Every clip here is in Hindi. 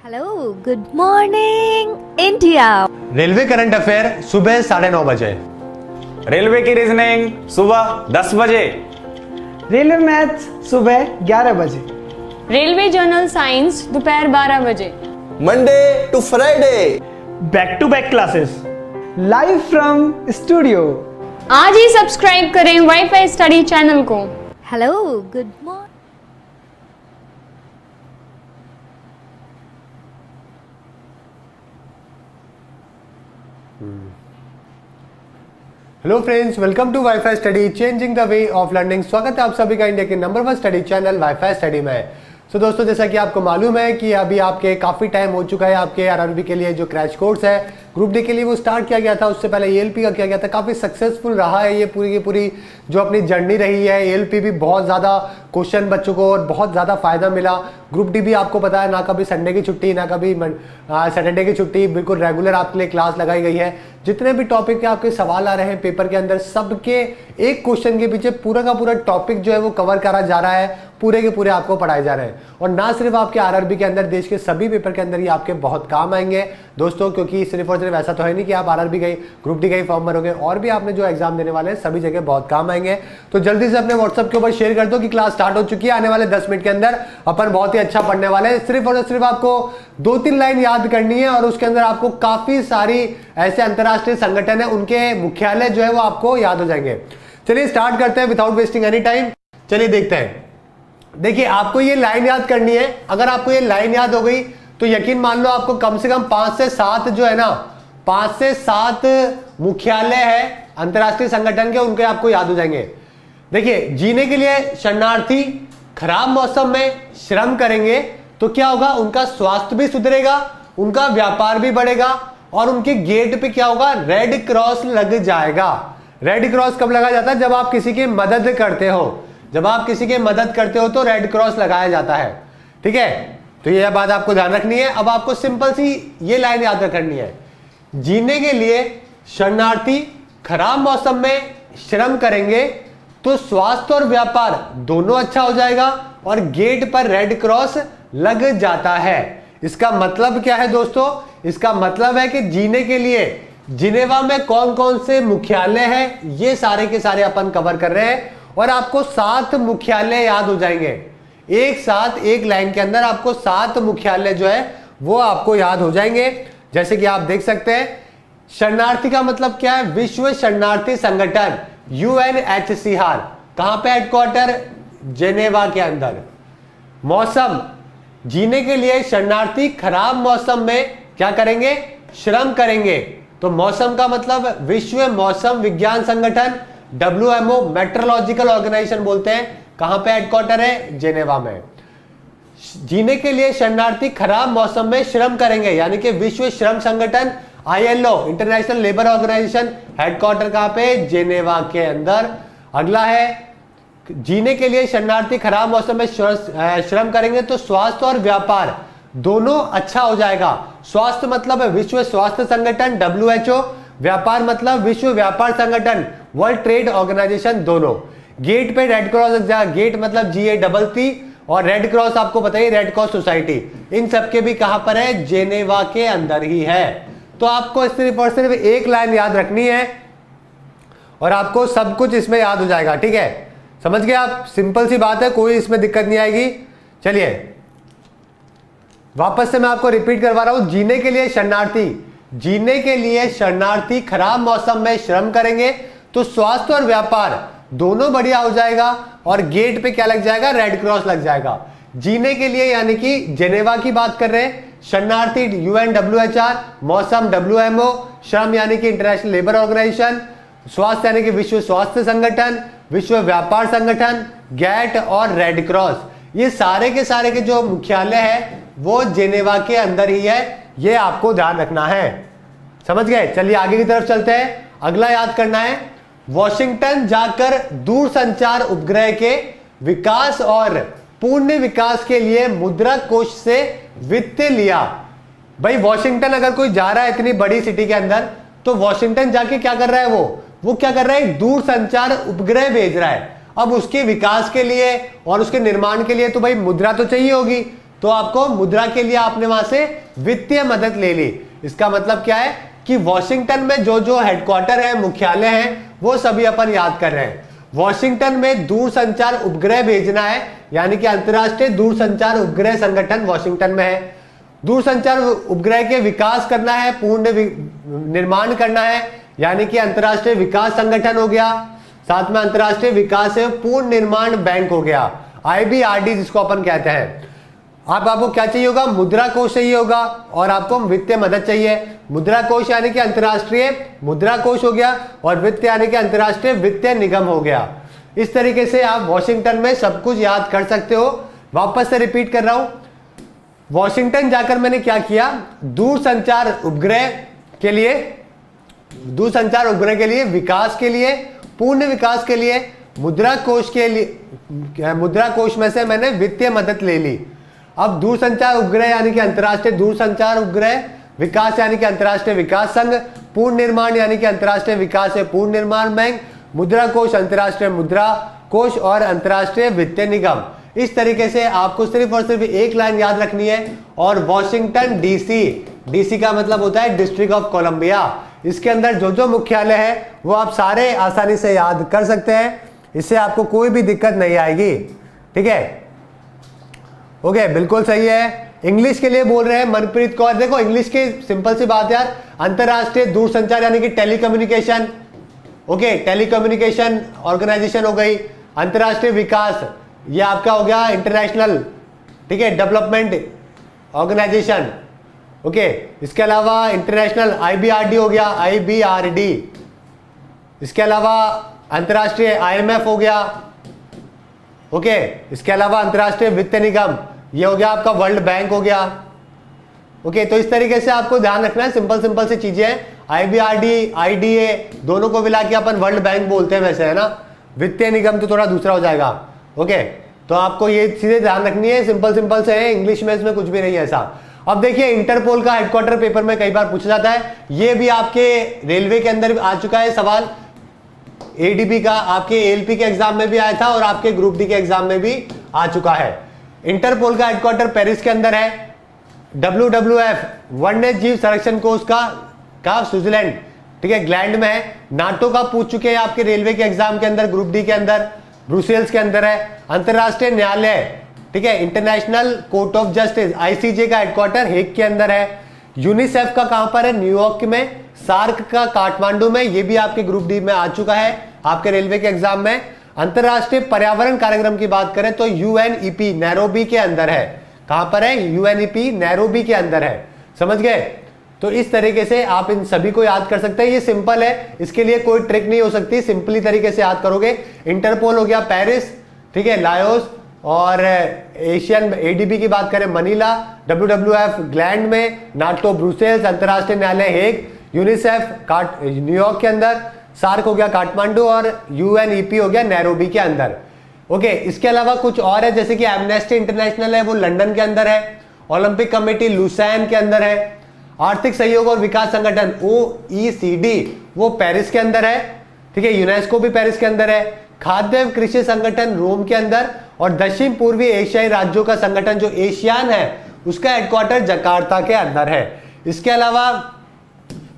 Hello, good morning India. Railway current affair सुबह 9:30 बजे। रेलवे की रीजनिंग सुबह 10 बजे। रेलवे मैथ्स सुबह 11 बजे। रेलवे जर्नल साइंस दोपहर 12 बजे। Monday to Friday back to back classes live from studio. आज ही सब्सक्राइब करें वाईफाई स्टडी चैनल को। Hello, good morning. Hello friends, welcome to WiFi study changing the way of learning. स्वागत है आप सभी का इंडिया के number 1 study channel WiFi study में। तो दोस्तों, जैसा कि आपको मालूम है कि अभी आपके काफ़ी टाइम हो चुका है, आपके आरआरबी के लिए जो क्रैश कोर्स है ग्रुप डी के लिए वो स्टार्ट किया गया था। उससे पहले एएलपी का किया गया था। काफ़ी सक्सेसफुल रहा है ये पूरी की पूरी जो अपनी जर्नी रही है। एएलपी भी बहुत ज़्यादा क्वेश्चन बच्चों को और बहुत ज़्यादा फायदा मिला। ग्रुप डी भी आपको पता है, ना कभी संडे की छुट्टी ना कभी सैटरडे की छुट्टी, बिल्कुल रेगुलर आपके लिए क्लास लगाई गई है। जितने भी टॉपिक के आपके सवाल आ रहे हैं पेपर के अंदर, सबके एक क्वेश्चन के पीछे पूरा का पूरा टॉपिक जो है वो कवर करा जा रहा है, पूरे के पूरे आपको पढ़ाए जा रहे हैं। और ना सिर्फ आपके आरआरबी के अंदर, देश के सभी पेपर के अंदर ये आपके बहुत काम आएंगे दोस्तों। क्योंकि सिर्फ और सिर्फ ऐसा तो है नहीं कि आप आरआरबी गई ग्रुप डी गई फॉर्म भरोगे, और भी आपने जो एग्जाम देने वाले हैं सभी जगह बहुत काम आएंगे। तो जल्दी से अपने व्हाट्सएप के ऊपर शेयर कर दो कि क्लास स्टार्ट हो चुकी है। आने वाले 10 मिनट के अंदर अपन बहुत ही अच्छा पढ़ने वाले हैं। सिर्फ और सिर्फ आपको 2-3 लाइन याद करनी है और उसके अंदर आपको काफी सारी ऐसे अंतरराष्ट्रीय संगठन है, उनके मुख्यालय जो है वो आपको याद हो जाएंगे। चलिए स्टार्ट करते हैं विदाउट वेस्टिंग एनी टाइम। चलिए देखते हैं। देखिए, आपको ये लाइन याद करनी है। अगर आपको ये लाइन याद हो गई तो यकीन मान लो आपको कम से कम 5 से 7 जो है ना, 5 से 7 मुख्यालय है अंतरराष्ट्रीय संगठन के, उनके आपको याद हो जाएंगे। देखिए, जीने के लिए शरणार्थी खराब मौसम में श्रम करेंगे तो क्या होगा, उनका स्वास्थ्य भी सुधरेगा, उनका व्यापार भी बढ़ेगा और उनके गेट पे क्या होगा, रेड क्रॉस लग जाएगा। रेड क्रॉस कब लगाया जाता है? जब आप किसी की मदद करते हो। जब आप किसी की मदद करते हो तो रेड क्रॉस लगाया जाता है। ठीक है, तो यह बात आपको ध्यान रखनी है। अब आपको सिंपल सी ये लाइन याद रखनी है। जीने के लिए शरणार्थी खराब मौसम में श्रम करेंगे तो स्वास्थ्य और व्यापार दोनों अच्छा हो जाएगा और गेट पर रेड क्रॉस लग जाता है। इसका मतलब क्या है दोस्तों? इसका मतलब है कि जीने के लिए जिनेवा में कौन कौन से मुख्यालय हैं, ये सारे के सारे अपन कवर कर रहे हैं और आपको 7 मुख्यालय याद हो जाएंगे। एक साथ एक लाइन के अंदर आपको 7 मुख्यालय जो है वो आपको याद हो जाएंगे। जैसे कि आप देख सकते हैं, शरणार्थी का मतलब क्या है? विश्व शरणार्थी संगठन UNHCR। कहां पे हेडक्वार्टर? जेनेवा के अंदर। मौसम, जीने के लिए शरणार्थी खराब मौसम में क्या करेंगे? श्रम करेंगे। तो मौसम का मतलब विश्व मौसम विज्ञान संगठन, WMO, मेट्रोलॉजिकल ऑर्गेनाइजेशन बोलते हैं। कहां पे हेडक्वार्टर है? जेनेवा में। जीने के लिए शरणार्थी खराब मौसम में श्रम करेंगे, यानी कि विश्व श्रम संगठन ILO, international labour organisation, headquarter कहां पे? जेनेवा के अंदर। अगला है, जीने के लिए शरणार्थी खराब मौसम में श्रम करेंगे तो स्वास्थ्य और व्यापार दोनों अच्छा हो जाएगा। स्वास्थ्य मतलब है विश्व स्वास्थ्य संगठन WHO, व्यापार मतलब विश्व व्यापार संगठन वर्ल्ड ट्रेड ऑर्गेनाइजेशन, दोनों। गेट पे रेड क्रॉस लग जाएगा। गेट मतलब GATT और रेड क्रॉस आपको बताइए रेड क्रॉस सोसाइटी, इन सबके भी कहां पर है? जेनेवा के अंदर ही है। तो आपको सिर्फ और सिर्फ एक लाइन याद रखनी है और आपको सब कुछ इसमें याद हो जाएगा। ठीक है, समझ गए आप? सिंपल सी बात है, कोई इसमें दिक्कत नहीं आएगी। चलिए वापस से मैं आपको रिपीट करवा रहा हूं। जीने के लिए शरणार्थी खराब मौसम में श्रम करेंगे तो स्वास्थ्य और व्यापार दोनों बढ़िया हो जाएगा और गेट पे क्या लग जाएगा? रेड क्रॉस लग जाएगा। जीने के लिए यानी कि जेनेवा की बात कर रहे हैं, शरणार्थी UNWHR, मौसम WMO, श्रम यानी कि इंटरनेशनल लेबर ऑर्गेनाइजेशन, स्वास्थ्य यानी कि विश्व स्वास्थ्य संगठन, विश्व व्यापार संगठन, GATT और रेड क्रॉस। ये सारे के सारे के जो मुख्यालय है वो जेनेवा के अंदर ही है। ये आपको ध्यान रखना है। समझ गए? चलिए आगे की तरफ चलते हैं। अगला याद करना है, वॉशिंगटन जाकर दूरसंचार उपग्रह के विकास और पूर्ण विकास के लिए मुद्रा कोष से वित्त लिया। भाई वॉशिंगटन अगर कोई जा रहा है इतनी बड़ी सिटी के अंदर, तो वॉशिंगटन जाके क्या कर रहा है? वो क्या कर रहा है? दूरसंचार उपग्रह भेज रहा है। अब उसके विकास के लिए और उसके निर्माण के लिए तो भाई मुद्रा तो चाहिए होगी। तो आपको मुद्रा के लिए आपने वहां से वित्तीय मदद ले ली। इसका मतलब क्या है कि वॉशिंगटन में जो जो हेडक्वार्टर है, मुख्यालय है, वो सभी अपन याद कर रहे हैं। वॉशिंगटन में दूरसंचार उपग्रह भेजना है, यानी कि अंतरराष्ट्रीय दूरसंचार उपग्रह संगठन वॉशिंगटन में है। दूरसंचार उपग्रह के विकास करना है, पूर्ण निर्माण करना है, यानी कि अंतरराष्ट्रीय विकास संगठन हो गया। साथ में अंतरराष्ट्रीय विकास एवं पूर्ण निर्माण बैंक हो गया, IBRD जिसको अपन कहते हैं। आपको क्या चाहिए होगा? मुद्रा कोष चाहिए होगा और आपको वित्तीय मदद चाहिए। मुद्रा कोष यानी कि अंतरराष्ट्रीय मुद्रा कोष हो गया और वित्त यानी कि अंतरराष्ट्रीय वित्तीय निगम हो गया। इस तरीके से आप वॉशिंगटन में सब कुछ याद कर सकते हो। वापस से रिपीट कर रहा हूं, वॉशिंगटन जाकर मैंने क्या किया, दूरसंचार उपग्रह के लिए विकास के लिए, पूर्ण विकास के लिए मुद्रा कोष में से मैंने वित्तीय मदद ले ली। अब दूरसंचार उपग्रह यानी कि अंतरराष्ट्रीय दूरसंचार उपग्रह, विकास यानी कि अंतरराष्ट्रीय विकास संघ, पूर्ण निर्माण यानी कि अंतरराष्ट्रीय विकास एवं पूर्ण निर्माण बैंक, मुद्रा कोष अंतरराष्ट्रीय मुद्रा कोष और अंतरराष्ट्रीय वित्तीय निगम। इस तरीके से आपको सिर्फ और सिर्फ एक लाइन याद रखनी है। और वॉशिंगटन डीसी का मतलब होता है डिस्ट्रिक्ट ऑफ कोलंबिया। इसके अंदर जो जो मुख्यालय है वो आप सारे आसानी से याद कर सकते हैं, इससे आपको कोई भी दिक्कत नहीं आएगी। ठीक है, ओके, बिल्कुल सही है। इंग्लिश के लिए बोल रहे हैं मनप्रीत कौर। देखो इंग्लिश की सिंपल सी बात यार, अंतरराष्ट्रीय दूरसंचार यानी कि टेलीकम्युनिकेशन, ओके, टेलीकम्युनिकेशन ऑर्गेनाइजेशन हो गई। अंतरराष्ट्रीय विकास ये आपका हो गया इंटरनेशनल, ठीक है, डेवलपमेंट ऑर्गेनाइजेशन, ओके। इसके अलावा इंटरनेशनल IBRD हो गया, IBRD। इसके अलावा अंतरराष्ट्रीय IMF हो गया, ओके। इसके अलावा अंतरराष्ट्रीय वित्त निगम ये हो गया आपका वर्ल्ड बैंक हो गया, ओके। तो इस तरीके से आपको ध्यान रखना है, सिंपल सी चीजें हैं। IBRD IDA दोनों को मिला के अपन वर्ल्ड बैंक बोलते हैं वैसे, है ना। वित्तीय निगम तो थोड़ा दूसरा हो जाएगा, ओके। तो आपको ये चीजें ध्यान रखनी है, सिंपल से है, इंग्लिश में इसमें कुछ भी नहीं है ऐसा। अब देखिए इंटरपोल का हेडक्वार्टर पेपर में कई बार पूछा जाता है, ये भी आपके रेलवे के अंदर आ चुका है सवाल। ADB का आपके ALP के एग्जाम में भी आया था और आपके ग्रुप डी के एग्जाम में भी आ चुका है। इंटरपोल का हेडक्वार्टर पेरिस के अंदर है। WWF वन्य जीव संरक्षण कोष का स्विट्जरलैंड, ठीक है, ग्लैंड में है। नाटो का पूछ चुके हैं आपके रेलवे के एग्जाम के अंदर, ग्रुप डी के अंदर, ब्रुसेल्स के अंदर है। अंतरराष्ट्रीय न्यायालय, ठीक है, international court of justice ICJ का हेडक्वार्टर हेग के अंदर है। यूनिसेफ का कहां पर है? न्यूयॉर्क में। सार्क का काठमांडू में, ये भी आपके ग्रुप डी में आ चुका है आपके रेलवे के एग्जाम में। अंतरराष्ट्रीय पर्यावरण कार्यक्रम की बात करें तो UNEP नैरोबी के अंदर है। कहां पर है? UNEP नैरोबी के अंदर है, समझ गए। तो इस तरीके से आप इन सभी को याद कर सकते हैं, ये सिंपल है, इसके लिए कोई ट्रिक नहीं हो सकती, सिंपली तरीके से याद करोगे। इंटरपोल हो गया पेरिस, ठीक है, लायोस, और एशियन ADB की बात करें मनीला, WWF ग्लैंड में, नाटो ब्रुसेल्स, अंतरराष्ट्रीय न्यायालय हेग, यूनिसेफ न्यूयॉर्क के अंदर, सार्क हो गया काठमांडू और UNEP हो गया नैरोबी के अंदर, ओके। इसके अलावा कुछ और है, जैसे कि एमनेस्टी इंटरनेशनल है, वो लंदन के अंदर है। ओलंपिक कमेटी लुसैन के अंदर है। आर्थिक सहयोग और विकास संगठन OECD वो पेरिस के अंदर है, ठीक है। यूनेस्को भी पेरिस के अंदर है। खाद्य एवं कृषि संगठन रोम के अंदर, और दक्षिण पूर्वी एशियाई राज्यों का संगठन जो एशियान है उसका हेडक्वार्टर जकार्ता के अंदर है। इसके अलावा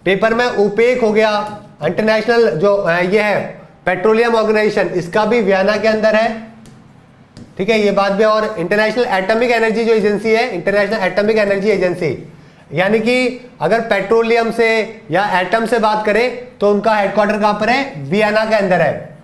पेपर में ओपेक हो गया, इंटरनेशनल जो ये है पेट्रोलियम ऑर्गेनाइजेशन, इसका भी वियना के अंदर है, ठीक है, ये बात भी। और इंटरनेशनल एटॉमिक एनर्जी जो एजेंसी है, इंटरनेशनल एटॉमिक एनर्जी एजेंसी, यानी कि अगर पेट्रोलियम से या एटम से बात करें तो उनका हेडक्वार्टर कहां पर है? वियना के अंदर है।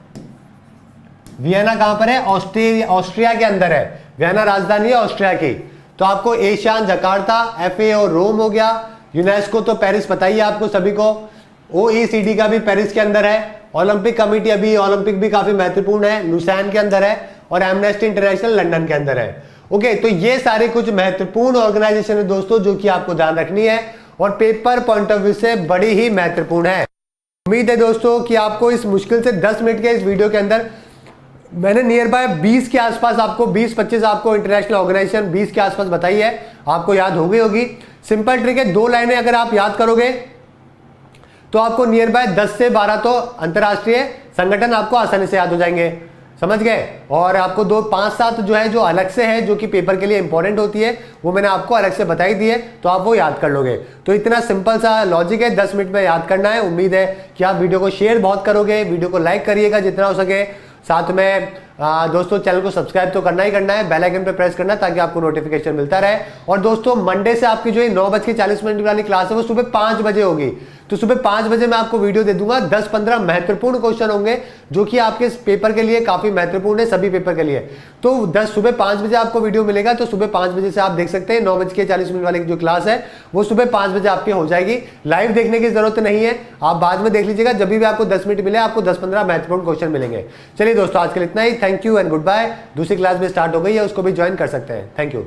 वियना कहां पर है? ऑस्ट्रिया के अंदर है। वियना राजधानी है ऑस्ट्रिया की। तो आपको एशियान जकार्ता, FAO रोम हो गया, यूनेस्को तो पेरिस पता ही है आपको सभी को, OECD का भी पेरिस के अंदर है। ओलंपिक कमेटी, अभी ओलंपिक भी काफी महत्वपूर्ण है, लुसैन के अंदर है, और एमनेस्टी इंटरनेशनल लंदन के अंदर है, ओके। तो ये सारे कुछ महत्वपूर्ण ऑर्गेनाइजेशन है दोस्तों, जो कि आपको ध्यान रखनी है और पेपर पॉइंट ऑफ व्यू से बड़ी ही महत्वपूर्ण है। उम्मीद है दोस्तों कि आपको इस मुश्किल से 10 मिनट के इस वीडियो के अंदर मैंने नियर बाय 20 के आसपास आपको 20-25 आपको इंटरनेशनल ऑर्गेनाइजेशन 20 के आसपास बताई है, आपको याद हो गई होगी। सिंपल ट्रिक है, 2 लाइनें अगर आप याद करोगे तो आपको नियर बाय 10 से 12 तो अंतरराष्ट्रीय संगठन आपको आसानी से याद हो जाएंगे। समझ गए। और आपको 2 5 7 जो है जो अलग से है, जो कि पेपर के लिए इंपॉर्टेंट होती है, वो मैंने आपको अलग से बताई दी है, तो आप वो याद कर लोगे। तो इतना सिंपल सा लॉजिक है, 10 मिनट में याद करना है। उम्मीद है कि आप वीडियो को शेयर बहुत करोगे, वीडियो को लाइक करिएगा जितना हो सके। साथ में दोस्तों चैनल को सब्सक्राइब तो करना ही करना है, बेल आइकन पे प्रेस करना ताकि आपको नोटिफिकेशन मिलता रहे। और दोस्तों मंडे से आपकी जो 9:40 वाली क्लास है वो सुबह 5 बजे होगी। तो सुबह 5 बजे मैं आपको वीडियो दे दूंगा। 10-15 महत्वपूर्ण क्वेश्चन होंगे जो कि आपके पेपर के लिए काफी महत्वपूर्ण है, सभी पेपर के लिए। तो सुबह 5 बजे आपको वीडियो मिलेगा। तो सुबह 5 बजे से आप देख सकते हैं। 9:40 वाली जो क्लास है वो सुबह 5 बजे आपकी हो जाएगी। लाइव देखने की जरूरत नहीं है, आप बाद में देख लीजिएगा। जब भी आपको 10 मिनट मिले आपको 10-15 महत्वपूर्ण क्वेश्चन मिलेंगे। चलिए दोस्तों आज के लिए इतना ही। Thank you and goodbye. दूसरी क्लास भी स्टार्ट हो गई है, उसको भी ज्वाइन कर सकते हैं। Thank you.